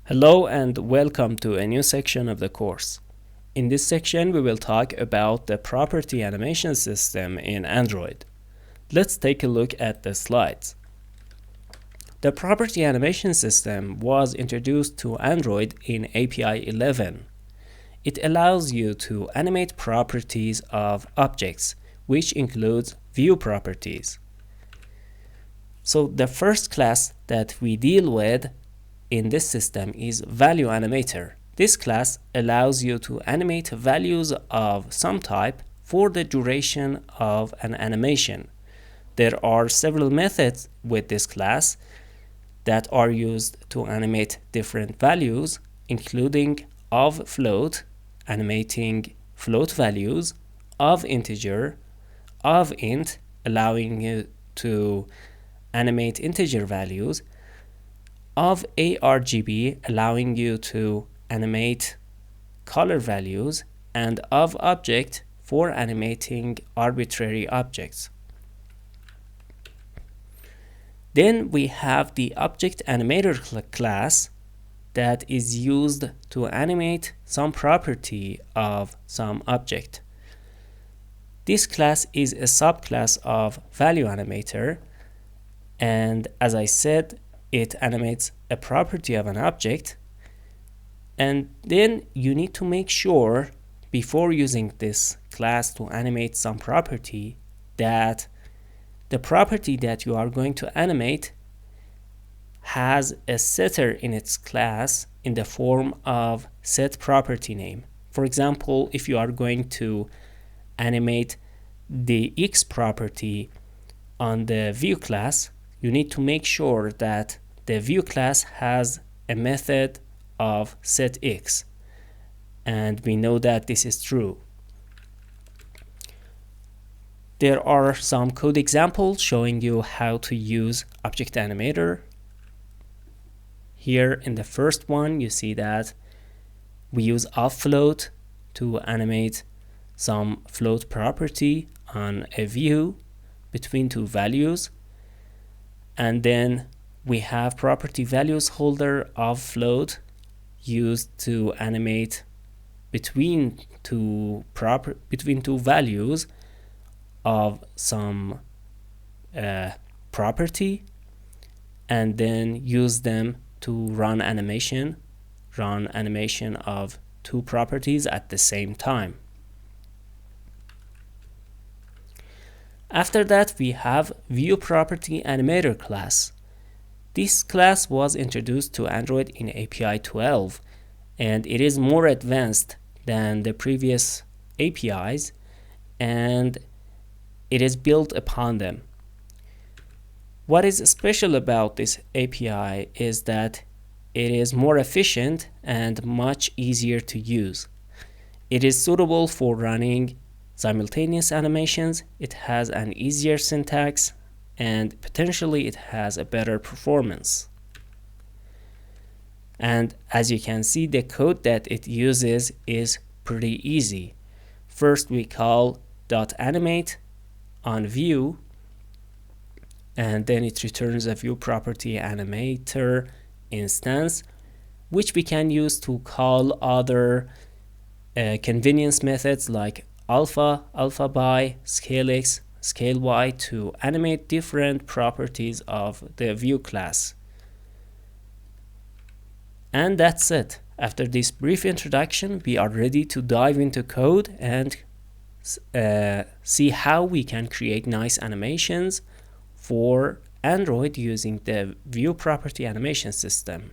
Hello and welcome to a new section of the course. In this section, we will talk about the property animation system in Android. Let's take a look at the slides. The property animation system was introduced to Android in API 11. It allows you to animate properties of objects, which includes view properties. So the first class that we deal with in this system is value animator. This class allows you to animate values of some type for the duration of an animation. There are several methods with this class that are used to animate different values, including of float, animating float values, of integer, of int, allowing you to animate integer values, of ARGB, allowing you to animate color values, and of object for animating arbitrary objects. Then we have the object animator class that is used to animate some property of some object. This class is a subclass of value animator, and as I said, it animates a property of an object, and then you need to make sure before using this class to animate some property that the property that you are going to animate has a setter in its class in the form of set property name. For example, if you are going to animate the X property on the view class, you need to make sure that the view class has a method of setX, and we know that this is true. There are some code examples showing you how to use object animator. Here in the first one, you see that we use offFloat to animate some float property on a view between two values. And then we have property values holder of float used to animate between two values of some property, and then use them to run animation of two properties at the same time. After that, we have ViewProperty animator class. This class was introduced to Android in API 12, and it is more advanced than the previous APIs, and it is built upon them. What is special about this API is that it is more efficient and much easier to use. It is suitable for running simultaneous animations. It has an easier syntax, and potentially it has a better performance. And as you can see, the code that it uses is pretty easy. First, we call .animate on view, and then it returns a ViewProperty animator instance, which we can use to call other convenience methods like alpha, alpha by, scalex, scale y to animate different properties of the view class. And that's it. After this brief introduction, we are ready to dive into code and see how we can create nice animations for Android using the ViewProperty animation system.